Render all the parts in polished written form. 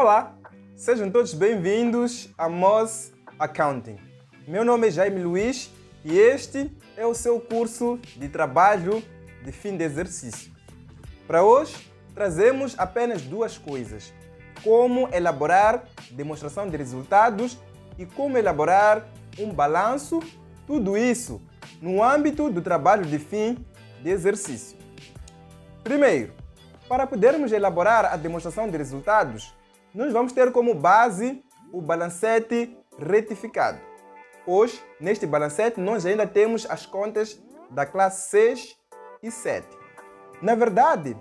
Olá, sejam todos bem-vindos a Moz Accounting. Meu nome é Jaime Luiz e este é o seu curso de trabalho de fim de exercício. Para hoje, trazemos apenas duas coisas: como elaborar demonstração de resultados e como elaborar um balanço, tudo isso no âmbito do trabalho de fim de exercício. Primeiro, para podermos elaborar a demonstração de resultados, nós vamos ter como base o balancete retificado. Hoje, neste balancete, nós ainda temos as contas da classe 6 e 7. Na verdade,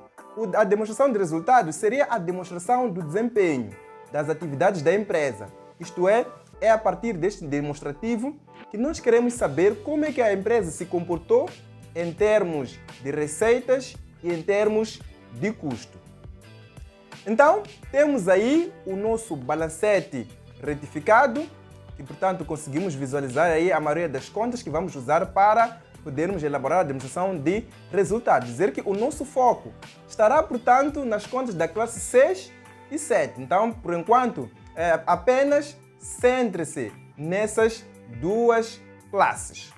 a demonstração de resultados seria a demonstração do desempenho das atividades da empresa. Isto é a partir deste demonstrativo que nós queremos saber como é que a empresa se comportou em termos de receitas e em termos de custo. Então, temos aí o nosso balancete retificado, que, portanto, conseguimos visualizar aí a maioria das contas que vamos usar para podermos elaborar a demonstração de resultados. Dizer que o nosso foco estará, portanto, nas contas da classe 6 e 7. Então, por enquanto, apenas centre-se nessas duas classes.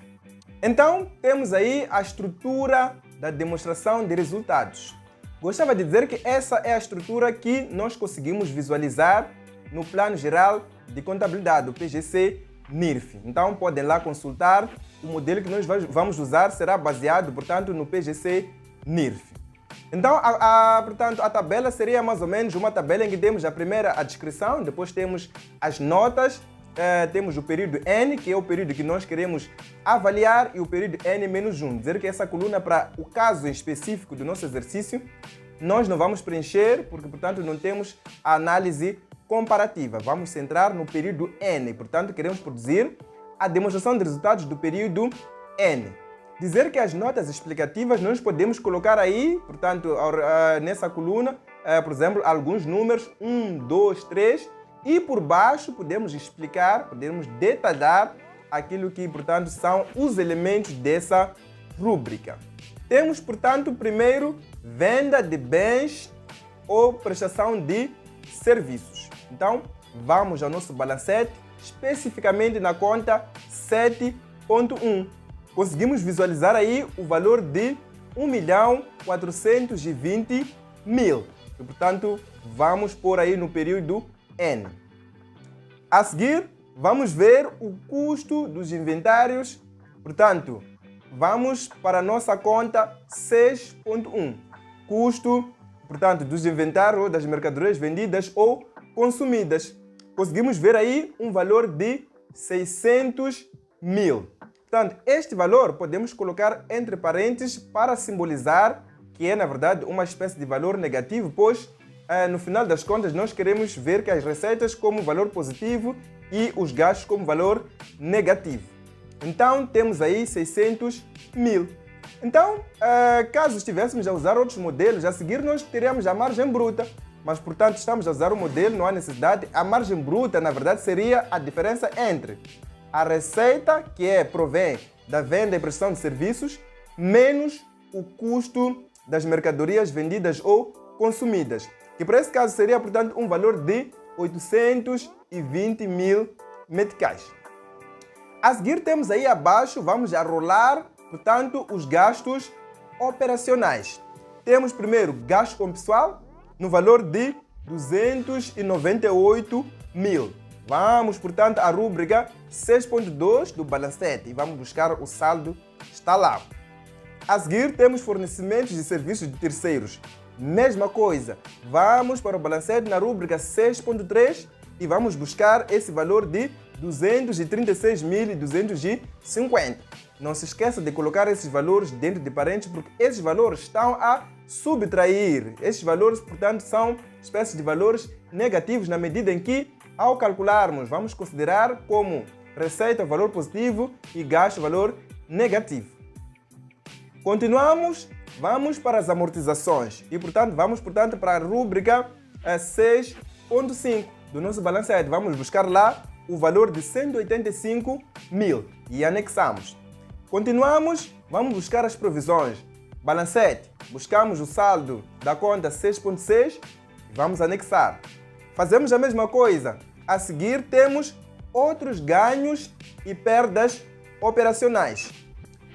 Então, temos aí a estrutura da demonstração de resultados. Gostava de dizer que essa é a estrutura que nós conseguimos visualizar no Plano Geral de Contabilidade, o PGC-NIRF. Então, podem lá consultar. O modelo que nós vamos usar será baseado, portanto, no PGC-NIRF. Então, portanto, a tabela seria mais ou menos uma tabela em que temos a primeira a descrição, depois temos as notas, temos o período N, que é o período que nós queremos avaliar, e o período N-1. Dizer que essa coluna, para o caso em específico do nosso exercício, nós não vamos preencher, porque, portanto, não temos a análise comparativa. Vamos centrar no período N, portanto, queremos produzir a demonstração de resultados do período N. Dizer que as notas explicativas nós podemos colocar aí, portanto, nessa coluna, por exemplo, alguns números, 1, 2, 3, e por baixo podemos explicar, podemos detalhar aquilo que, portanto, são os elementos dessa rúbrica. Temos, portanto, primeiro, venda de bens ou prestação de serviços. Então, vamos ao nosso balancete, especificamente na conta 7.1. Conseguimos visualizar aí o valor de 1.420.000. E, portanto, vamos pôr aí no período N. A seguir, vamos ver o custo dos inventários. Portanto, vamos para a nossa conta 6.1. Custo, portanto, dos inventários ou das mercadorias vendidas ou consumidas. Conseguimos ver aí um valor de 600.000. Portanto, este valor podemos colocar entre parênteses para simbolizar que é, na verdade, uma espécie de valor negativo, pois no final das contas nós queremos ver que as receitas como valor positivo e os gastos como valor negativo. Então, temos aí 600.000. Então, caso estivéssemos a usar outros modelos, a seguir nós teríamos a margem bruta. Mas, portanto, estamos a usar o modelo, não há necessidade. A margem bruta, na verdade, seria a diferença entre a receita, que provém da venda e prestação de serviços, menos o custo das mercadorias vendidas ou consumidas. Que para esse caso seria, portanto, um valor de 820.000 meticais. A seguir temos aí abaixo, vamos arrolar, portanto, os gastos operacionais. Temos primeiro gasto com pessoal, no valor de 298.000. Vamos, portanto, à rúbrica 6.2 do balancete e vamos buscar o saldo, está lá. A seguir temos fornecimentos de serviços de terceiros. Mesma coisa, vamos para o balancete na rúbrica 6.3 e vamos buscar esse valor de 236.250. Não se esqueça de colocar esses valores dentro de parênteses, porque esses valores estão a subtrair. Esses valores, portanto, são espécies de valores negativos na medida em que, ao calcularmos, vamos considerar como receita valor positivo e gasto valor negativo. Continuamos, vamos para as amortizações e, portanto, vamos para a rúbrica 6.5 do nosso balancete. Vamos buscar lá o valor de 185.000 e anexamos. Continuamos, vamos buscar as provisões. Balancete, buscamos o saldo da conta 6.6 e vamos anexar. Fazemos a mesma coisa. A seguir temos outros ganhos e perdas operacionais.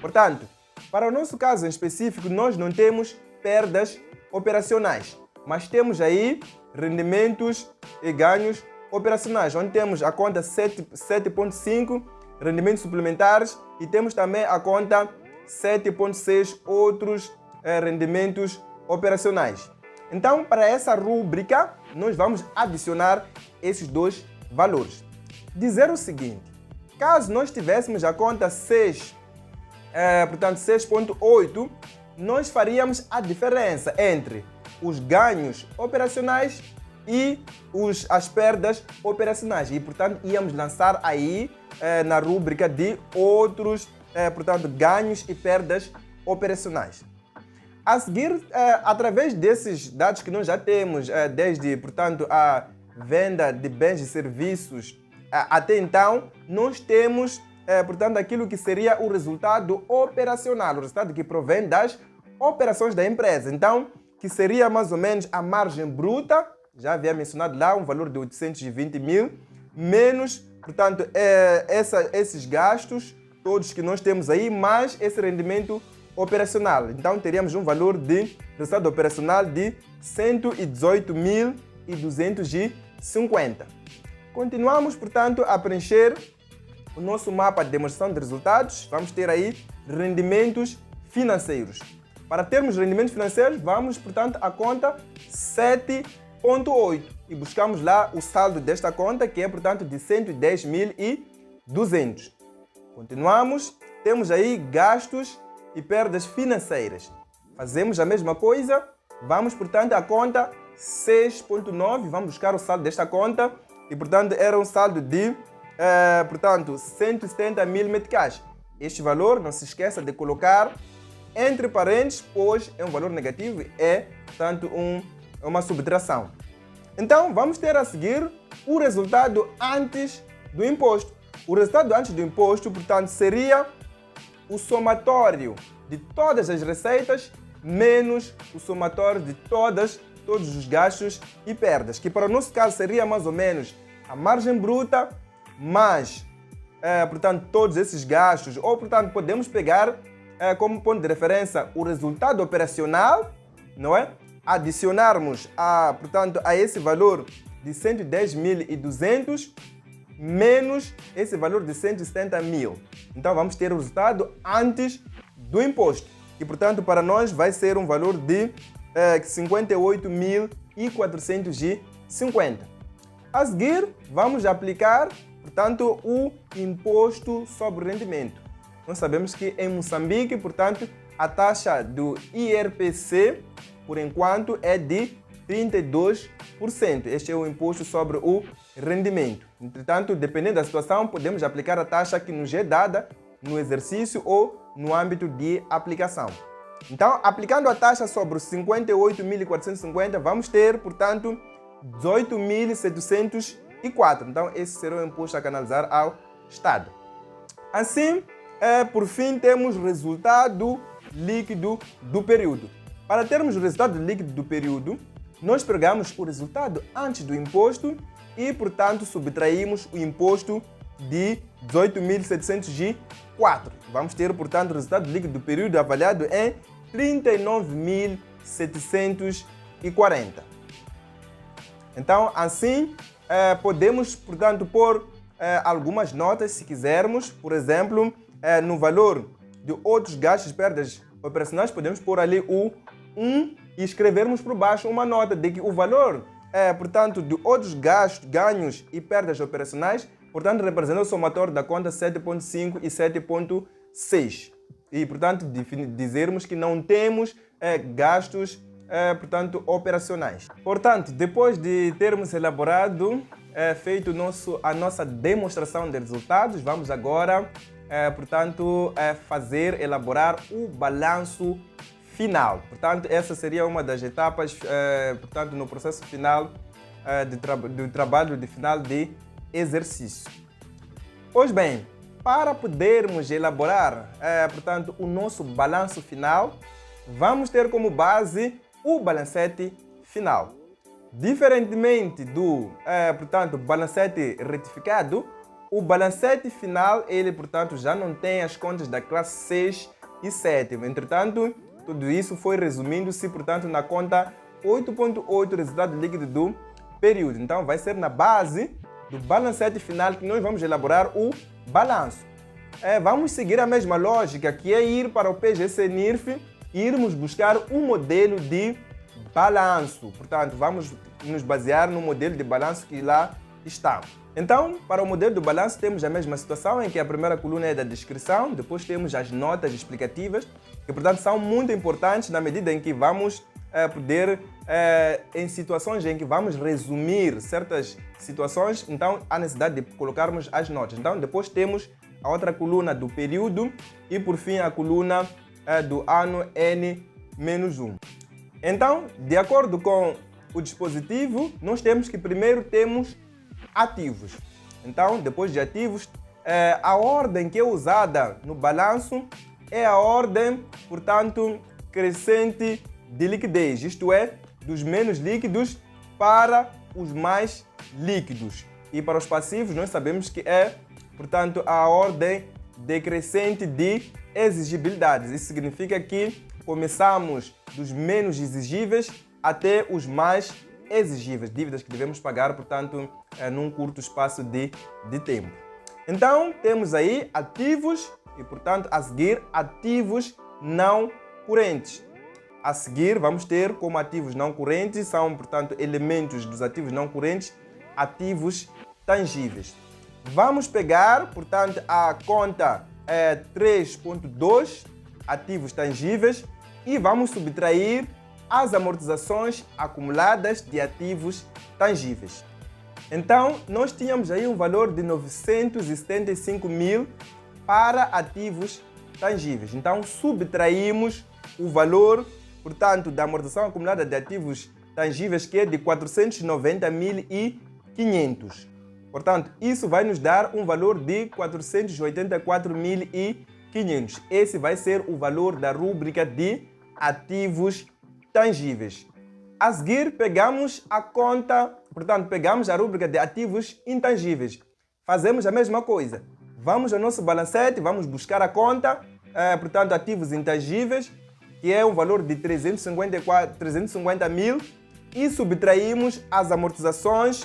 Portanto, para o nosso caso em específico, nós não temos perdas operacionais, mas temos aí rendimentos e ganhos operacionais, onde temos a conta 7.5 rendimentos suplementares e temos também a conta 7.6 outros rendimentos operacionais. Então, para essa rúbrica, nós vamos adicionar esses dois valores. Dizer o seguinte, caso nós tivéssemos a conta 6, portanto 6.8, nós faríamos a diferença entre os ganhos operacionais e as perdas operacionais. E, portanto, íamos lançar aí na rúbrica de outros, portanto, ganhos e perdas operacionais. A seguir, através desses dados que nós já temos, desde, portanto, a venda de bens e serviços até então, nós temos, portanto, aquilo que seria o resultado operacional, o resultado que provém das operações da empresa. Então, que seria mais ou menos a margem bruta, já havia mencionado lá, um valor de 820 mil, menos, portanto, esses gastos todos que nós temos aí, mais esse rendimento operacional. Então, teríamos um valor de resultado operacional de 118.250. Continuamos, portanto, a preencher o nosso mapa de demonstração de resultados. Vamos ter aí rendimentos financeiros. Para termos rendimentos financeiros, vamos, portanto, à conta 7.8 e buscamos lá o saldo desta conta, que é, portanto, de 110.200. Continuamos, temos aí gastos e perdas financeiras. Fazemos a mesma coisa, vamos, portanto, à conta 6.9, vamos buscar o saldo desta conta e, portanto, era um saldo de, portanto, 170 mil meticais. Este valor, não se esqueça de colocar entre parênteses, pois é um valor negativo, é, portanto, uma subtração. Então, vamos ter a seguir o resultado antes do imposto. O resultado antes do imposto, portanto, seria o somatório de todas as receitas menos o somatório de todos os gastos e perdas, que para o nosso caso seria mais ou menos a margem bruta mais, portanto, todos esses gastos, ou, portanto, podemos pegar como ponto de referência o resultado operacional, não é? Adicionarmos, portanto, a esse valor de 110.200 menos esse valor de 170 mil. Então, vamos ter o resultado antes do imposto. E, portanto, para nós vai ser um valor de 58.450. A seguir, vamos aplicar, portanto, o imposto sobre o rendimento. Nós sabemos que em Moçambique, portanto, a taxa do IRPC, por enquanto, é de 32%. Este é o imposto sobre o rendimento. Entretanto, dependendo da situação, podemos aplicar a taxa que nos é dada no exercício ou no âmbito de aplicação. Então, aplicando a taxa sobre os 58.450, vamos ter, portanto, 18.704. Então, esse será o imposto a canalizar ao Estado. Assim, por fim, temos o resultado líquido do período. Para termos o resultado líquido do período, nós pegamos o resultado antes do imposto e, portanto, subtraímos o imposto de 18.704. Vamos ter, portanto, o resultado líquido do período avaliado em 39.740. Então, assim, podemos, portanto, pôr algumas notas, se quisermos. Por exemplo, no valor de outros gastos e perdas operacionais, podemos pôr ali o 1 e escrevermos por baixo uma nota de que o valor, portanto, de outros gastos, ganhos e perdas operacionais, portanto, representa o somatório da conta 7.5 e 7.6. E, portanto, dizermos que não temos gastos, portanto, operacionais. Portanto, depois de termos elaborado, feito a nossa demonstração de resultados, vamos agora, portanto, elaborar o balanço final. Portanto, essa seria uma das etapas, portanto, no processo final do trabalho de final de exercício. Pois bem, para podermos elaborar, portanto, o nosso balanço final, vamos ter como base o balancete final. Diferentemente do, portanto, balancete retificado, o balancete final, ele, portanto, já não tem as contas da classe 6 e 7. Entretanto, tudo isso foi resumindo-se, portanto, na conta 8.8, resultado líquido do período. Então, vai ser na base do balancete final que nós vamos elaborar o balanço. Vamos seguir a mesma lógica, que é ir para o PGC-NIRF e irmos buscar um modelo de balanço. Portanto, vamos nos basear no modelo de balanço que lá está. Então, para o modelo do balanço, temos a mesma situação em que a primeira coluna é da descrição, depois temos as notas explicativas, que, portanto, são muito importantes na medida em que vamos poder, em situações em que vamos resumir certas situações, então há necessidade de colocarmos as notas. Então, depois temos a outra coluna do período e, por fim, a coluna do ano N-1. Então, de acordo com o dispositivo, nós temos que primeiro temos ativos. Então, depois de ativos, a ordem que é usada no balanço é a ordem, portanto, crescente de liquidez, isto é, dos menos líquidos para os mais líquidos. E para os passivos, nós sabemos que é, portanto, a ordem decrescente de exigibilidades. Isso significa que começamos dos menos exigíveis até os mais exigíveis, dívidas que devemos pagar, portanto, num curto espaço de tempo. Então, temos aí ativos e, portanto, a seguir, ativos não correntes. A seguir, vamos ter como ativos não correntes, são, portanto, elementos dos ativos não correntes, ativos tangíveis. Vamos pegar, portanto, a conta 3.2, ativos tangíveis, e vamos subtrair as amortizações acumuladas de ativos tangíveis. Então, nós tínhamos aí um valor de 975 mil para ativos tangíveis. Então, subtraímos o valor, portanto, da amortização acumulada de ativos tangíveis, que é de 490.500. Portanto, isso vai nos dar um valor de 484.500. Esse vai ser o valor da rúbrica de ativos tangíveis. A seguir, pegamos a conta, portanto, pegamos a rúbrica de ativos intangíveis. Fazemos a mesma coisa. Vamos ao nosso balancete, vamos buscar a conta, portanto, ativos intangíveis, que é um valor de 350 mil, e subtraímos as amortizações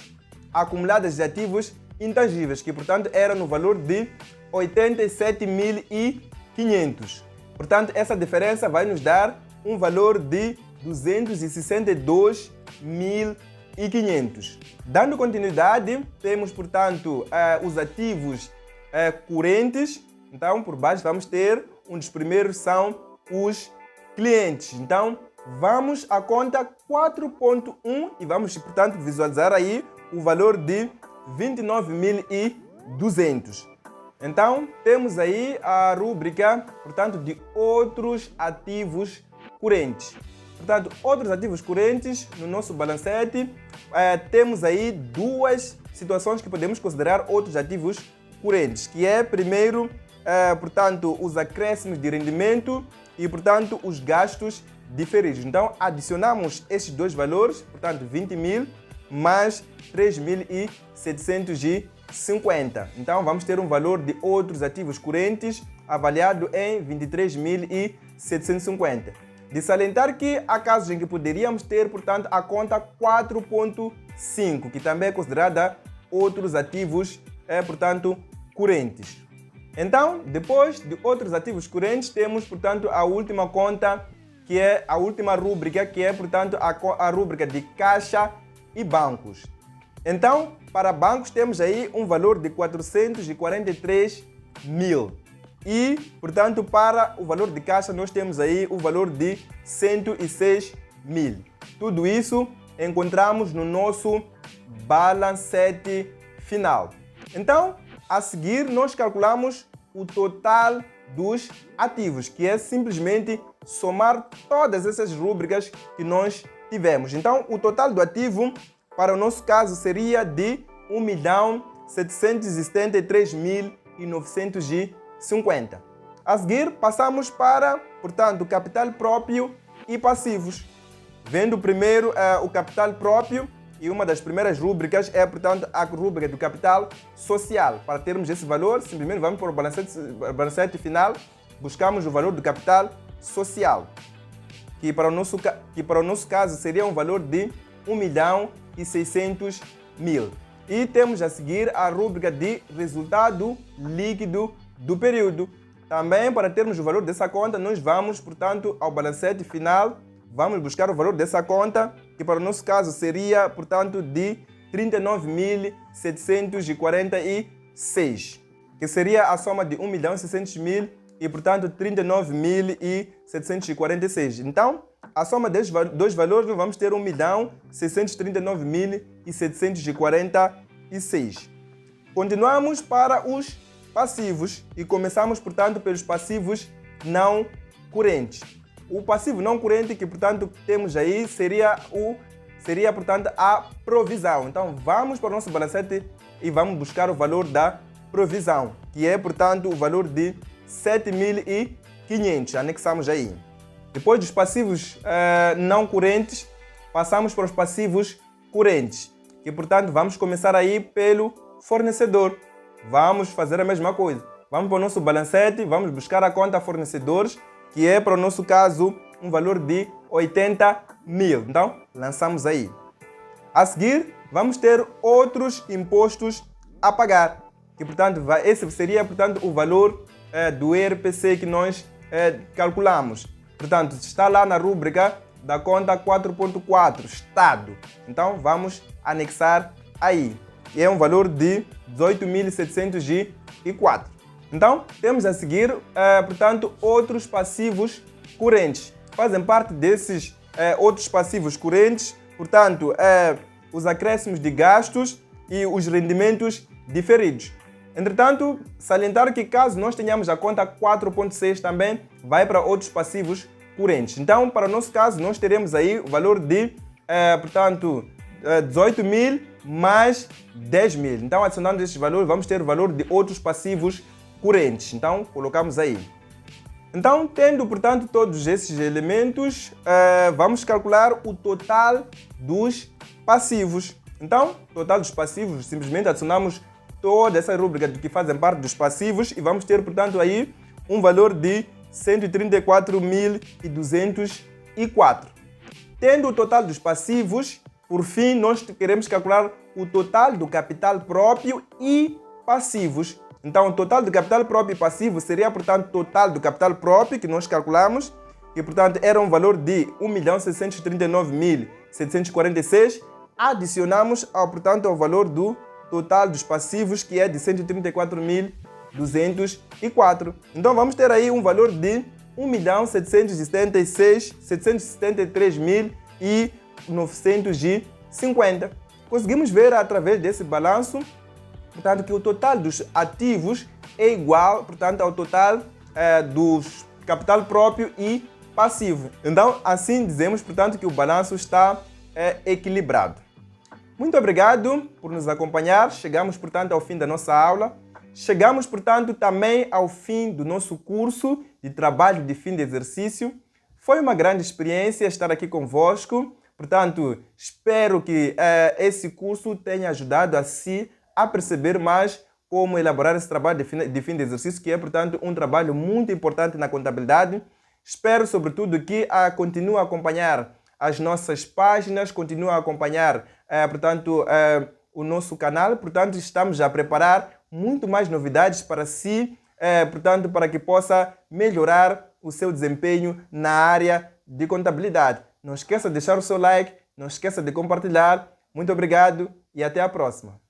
acumuladas de ativos intangíveis, que, portanto, era no valor de 87.500. Portanto, essa diferença vai nos dar um valor de 262.500. Dando continuidade, temos, portanto, os ativos correntes. Então, por baixo vamos ter, um dos primeiros são os clientes. Então, vamos à conta 4.1 e vamos, portanto, visualizar aí o valor de 29.200. Então, temos aí a rúbrica, portanto, de outros ativos correntes. Portanto, outros ativos correntes no nosso balancete, temos aí duas situações que podemos considerar outros ativos correntes, que é, primeiro, portanto, os acréscimos de rendimento e, portanto, os gastos diferidos. Então, adicionamos esses dois valores, portanto, 20 mil mais 3.750. Então, vamos ter um valor de outros ativos correntes avaliado em 23.750. De salientar que há casos em que poderíamos ter, portanto, a conta 4.5, que também é considerada outros ativos, portanto, correntes. Então, depois de outros ativos correntes, temos, portanto, a última conta, que é a última rúbrica, que é, portanto, a rúbrica de caixa e bancos. Então, para bancos temos aí um valor de 443 mil. E, portanto, para o valor de caixa nós temos aí o valor de 106 mil. Tudo isso encontramos no nosso balancete final. Então, a seguir nós calculamos o total dos ativos, que é simplesmente somar todas essas rúbricas que nós tivemos. Então, o total do ativo, para o nosso caso, seria de 1.773.950. A seguir, passamos para, portanto, capital próprio e passivos. Vendo primeiro o capital próprio, e uma das primeiras rúbricas é, portanto, a rúbrica do capital social. Para termos esse valor, simplesmente vamos para o balancete final, buscamos o valor do capital social, que para o nosso caso seria um valor de 1.600.000. E temos a seguir a rúbrica de resultado líquido do período. Também, para termos o valor dessa conta, nós vamos, portanto, ao balancete final, vamos buscar o valor dessa conta, que para o nosso caso seria, portanto, de 39.746, que seria a soma de 1.600.000 e, portanto, 39.746. Então, a soma desses dois valores, nós vamos ter 1.639.746. Continuamos para os passivos e começamos, portanto, pelos passivos não correntes. O passivo não corrente que, portanto, temos aí seria, portanto, a provisão. Então, vamos para o nosso balancete e vamos buscar o valor da provisão, que é, portanto, o valor de 7.500. Anexamos aí. Depois dos passivos não correntes, passamos para os passivos correntes, que, portanto, vamos começar aí pelo fornecedor. Vamos fazer a mesma coisa. Vamos para o nosso balancete, vamos buscar a conta fornecedores, que é, para o nosso caso, um valor de 80.000. Então, lançamos aí. A seguir, vamos ter outros impostos a pagar, que, portanto, esse seria, portanto, o valor do IRPC que nós calculamos. Portanto, está lá na rúbrica da conta 4.4, Estado. Então, vamos anexar aí. E é um valor de 18.704. Então, temos a seguir, portanto, outros passivos correntes. Fazem parte desses outros passivos correntes, portanto, os acréscimos de gastos e os rendimentos diferidos. Entretanto, salientar que caso nós tenhamos a conta 4.6 também, vai para outros passivos correntes. Então, para o nosso caso, nós teremos aí o valor de, portanto, 18.000 mais 10.000. Então, adicionando esses valores, vamos ter o valor de outros passivos correntes. Então, colocamos aí. Então, tendo, portanto, todos esses elementos, vamos calcular o total dos passivos. Então, total dos passivos, simplesmente adicionamos toda essa rúbrica que fazem parte dos passivos e vamos ter, portanto, aí um valor de 134.204. Tendo o total dos passivos, por fim, nós queremos calcular o total do capital próprio e passivos. Então, o total do capital próprio e passivo seria, portanto, o total do capital próprio que nós calculamos, que, portanto, era um valor de 1.639.746. Adicionamos, portanto, ao valor do total dos passivos, que é de 134.204. Então, vamos ter aí um valor de 1.773.950. Conseguimos ver através desse balanço, portanto, que o total dos ativos é igual, portanto, ao total dos capital próprio e passivo. Então, assim dizemos, portanto, que o balanço está equilibrado. Muito obrigado por nos acompanhar. Chegamos, portanto, ao fim da nossa aula. Chegamos, portanto, também ao fim do nosso curso de trabalho de fim de exercício. Foi uma grande experiência estar aqui convosco. Portanto, espero que esse curso tenha ajudado a si a perceber mais como elaborar esse trabalho de fim de exercício, que é, portanto, um trabalho muito importante na contabilidade. Espero, sobretudo, que continue a acompanhar as nossas páginas, continue a acompanhar, portanto, o nosso canal. Portanto, estamos a preparar muito mais novidades para si, portanto, para que possa melhorar o seu desempenho na área de contabilidade. Não esqueça de deixar o seu like, não esqueça de compartilhar. Muito obrigado e até a próxima.